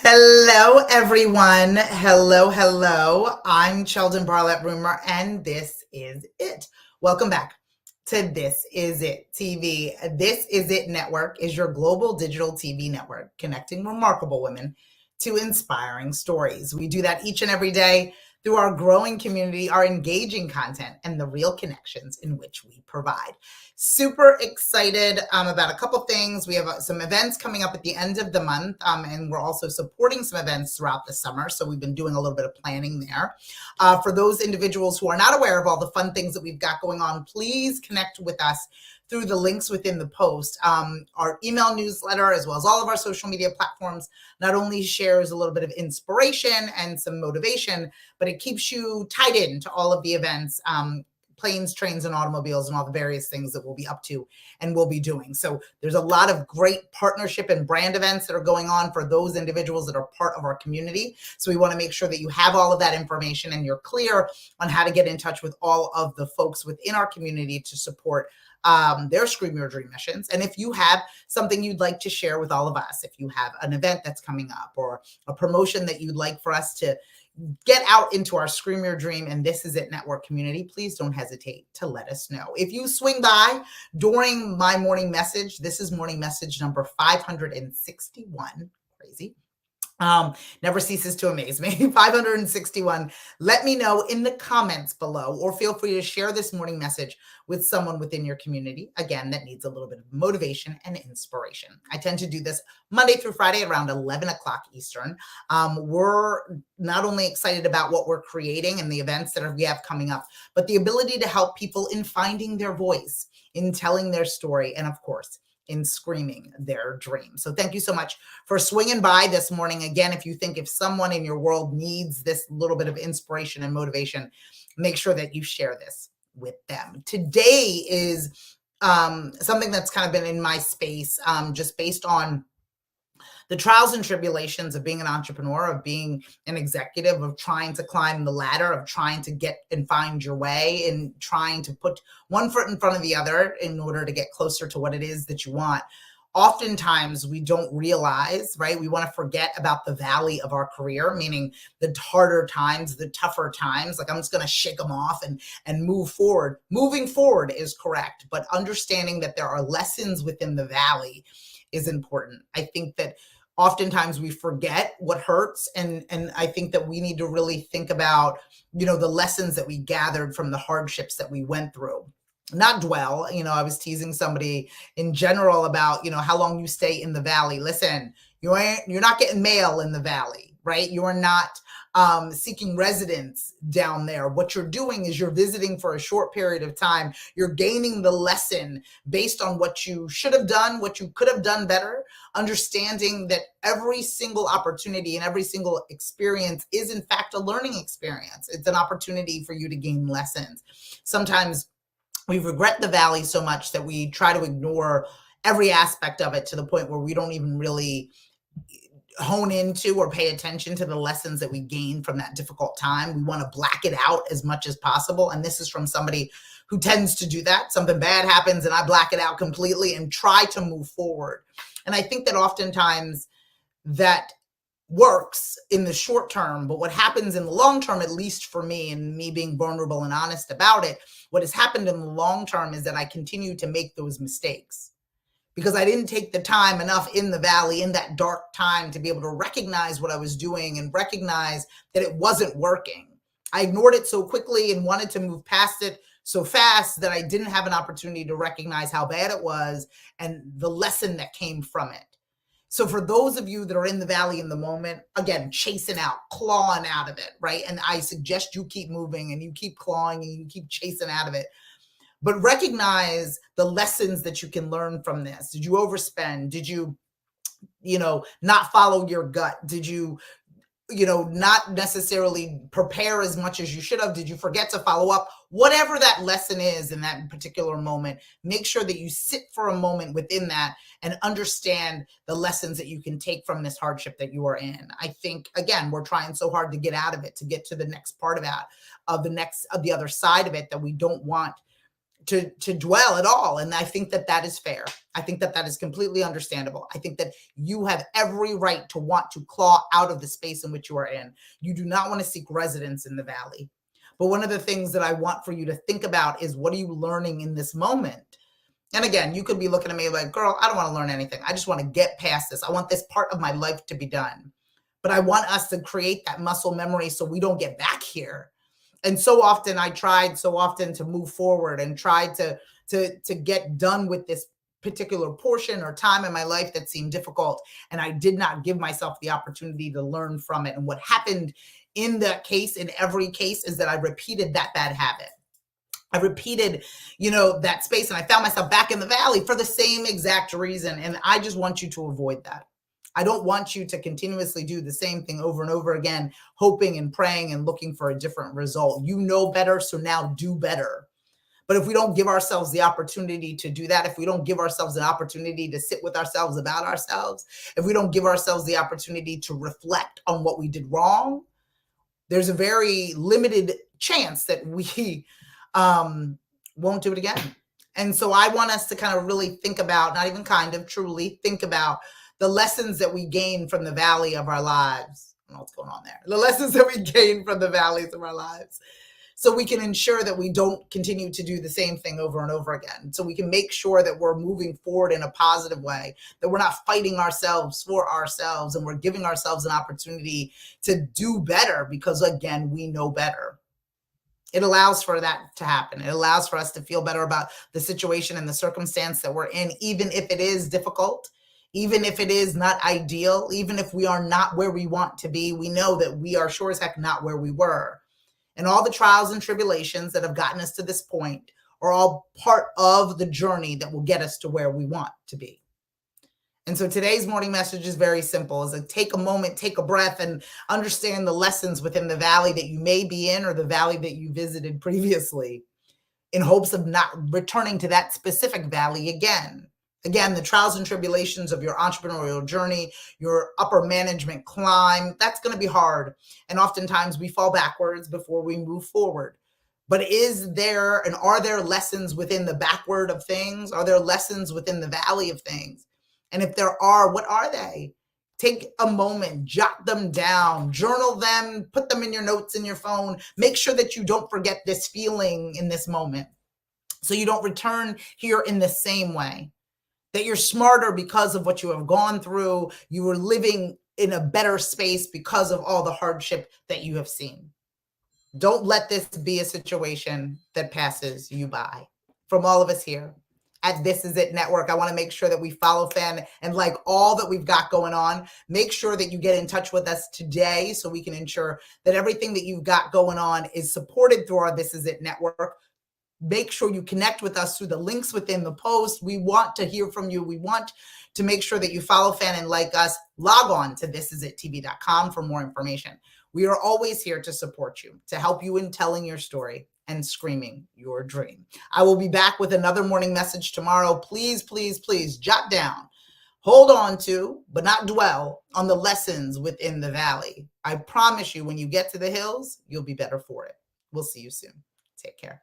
Hello, everyone. Hello. I'm Cheldin Barlattt Rumer, and this is it. Welcome back to This Is It TV. This Is It Network is your global digital TV network connecting remarkable women to inspiring stories. We do that each and every day through our growing community, our engaging content, and the real connections in which we provide. Super excited about a couple things. We have some events coming up at the end of the month, and we're also supporting some events throughout the summer. So we've been doing a little bit of planning there. For those individuals who are not aware of all the fun things that we've got going on, please connect with us through the links within the post. Our email newsletter, as well as all of our social media platforms, not only shares a little bit of inspiration and some motivation, but it keeps you tied in to all of the events, planes, trains, and automobiles, and all the various things that we'll be up to and we'll be doing. So there's a lot of great partnership and brand events that are going on for those individuals that are part of our community. So we want to make sure that you have all of that information and you're clear on how to get in touch with all of the folks within our community to support their Scream Your Dream missions. And if you have something you'd like to share with all of us, if you have an event that's coming up or a promotion that you'd like for us to get out into our Scream Your Dream and This Is It Network community, please don't hesitate to let us know. If you swing by during my morning message, this is morning message number 561, crazy. Never ceases to amaze me. 561. Let me know in the comments below, or feel free to share this morning message with someone within your community, again, that needs a little bit of motivation and inspiration. I tend to do this Monday through Friday around 11 o'clock Eastern. We're not only excited about what we're creating and the events that we have coming up, but the ability to help people in finding their voice, in telling their story, and of course, in screaming their dream. So thank you so much for swinging by this morning. Again, if someone in your world needs this little bit of inspiration and motivation, make sure that you share this with them. Today is something that's kind of been in my space, just based on the trials and tribulations of being an entrepreneur, of being an executive, of trying to climb the ladder, of trying to get and find your way, and trying to put one foot in front of the other in order to get closer to what it is that you want. Oftentimes we don't realize, right? We want to forget about the valley of our career, meaning the harder times, the tougher times. Like, I'm just going to shake them off and move forward. Moving forward is correct, but understanding that there are lessons within the valley is important. I think that oftentimes we forget what hurts. And I think that we need to really think about, the lessons that we gathered from the hardships that we went through. Not dwell. I was teasing somebody in general about, how long you stay in the valley. Listen, you're not getting mail in the valley, right? You are not seeking residence down there. What you're doing is you're visiting for a short period of time. You're gaining the lesson based on what you should have done, what you could have done better, understanding that every single opportunity and every single experience is in fact a learning experience. It's an opportunity for you to gain lessons. Sometimes we regret the valley so much that we try to ignore every aspect of it to the point where we don't even really hone into or pay attention to the lessons that we gain from that difficult time. We want to black it out as much as possible. And this is from somebody who tends to do that. Something bad happens and I black it out completely and try to move forward. And I think that oftentimes that works in the short term, but what happens in the long term, at least for me, and me being vulnerable and honest about it, what has happened in the long term is that I continue to make those mistakes because I didn't take the time enough in the valley, in that dark time, to be able to recognize what I was doing and recognize that it wasn't working. I ignored it so quickly and wanted to move past it so fast that I didn't have an opportunity to recognize how bad it was and the lesson that came from it. So for those of you that are in the valley in the moment, again, chasing out, clawing out of it, right? And I suggest you keep moving and you keep clawing and you keep chasing out of it. But recognize the lessons that you can learn from this. Did you overspend? Did you, not follow your gut? Did you, not necessarily prepare as much as you should have? Did you forget to follow up? Whatever that lesson is in that particular moment, make sure that you sit for a moment within that and understand the lessons that you can take from this hardship that you are in. I think, again, we're trying so hard to get out of it, to get to the next part of that, of the other side of it, that we don't want to dwell at all. And I think that that is fair. I think that that is completely understandable. I think that you have every right to want to claw out of the space in which you are in. You do not want to seek residence in the valley. But one of the things that I want for you to think about is, what are you learning in this moment? And again, you could be looking at me like, girl, I don't want to learn anything. I just want to get past this. I want this part of my life to be done. But I want us to create that muscle memory so we don't get back here. And so often I tried so often to move forward and tried to get done with this particular portion or time in my life that seemed difficult. And I did not give myself the opportunity to learn from it. And what happened in that case, in every case, is that I repeated that bad habit. I repeated, that space, and I found myself back in the valley for the same exact reason. And I just want you to avoid that. I don't want you to continuously do the same thing over and over again, hoping and praying and looking for a different result. You know better, so now do better. But if we don't give ourselves the opportunity to do that, if we don't give ourselves an opportunity to sit with ourselves about ourselves, if we don't give ourselves the opportunity to reflect on what we did wrong, there's a very limited chance that we won't do it again. And so I want us to kind of really think about, not even kind of, truly think about the lessons that we gain from the valley of our lives. I don't know what's going on there. The lessons that we gain from the valleys of our lives, so we can ensure that we don't continue to do the same thing over and over again. So we can make sure that we're moving forward in a positive way, that we're not fighting ourselves for ourselves, and we're giving ourselves an opportunity to do better because, again, we know better. It allows for that to happen. It allows for us to feel better about the situation and the circumstance that we're in, even if it is difficult, even if it is not ideal, even if we are not where we want to be. We know that we are sure as heck not where we were. And all the trials and tribulations that have gotten us to this point are all part of the journey that will get us to where we want to be. And so today's morning message is very simple. Is like, take a moment, take a breath, and understand the lessons within the valley that you may be in, or the valley that you visited previously, in hopes of not returning to that specific valley again. Again, the trials and tribulations of your entrepreneurial journey, your upper management climb, that's going to be hard. And oftentimes we fall backwards before we move forward. But is there, and are there lessons within the backward of things? Are there lessons within the valley of things? And if there are, what are they? Take a moment, jot them down, journal them, put them in your notes in your phone. Make sure that you don't forget this feeling in this moment, so you don't return here in the same way. That you're smarter because of what you have gone through. You are living in a better space because of all the hardship that you have seen. Don't let this be a situation that passes you by. From all of us here at This Is It Network, I want to make sure that we follow, fan, and like all that we've got going on. Make sure that you get in touch with us today so we can ensure that everything that you've got going on is supported through our This Is It Network. Make sure you connect with us through the links within the post. We want to hear from you. We want to make sure that you follow, fan, and like us. Log on to thisisittv.com for more information. We are always here to support you, to help you in telling your story and screaming your dream. I will be back with another morning message tomorrow. Please, please, please jot down, hold on to, but not dwell on the lessons within the valley. I promise you, when you get to the hills, you'll be better for it. We'll see you soon. Take care.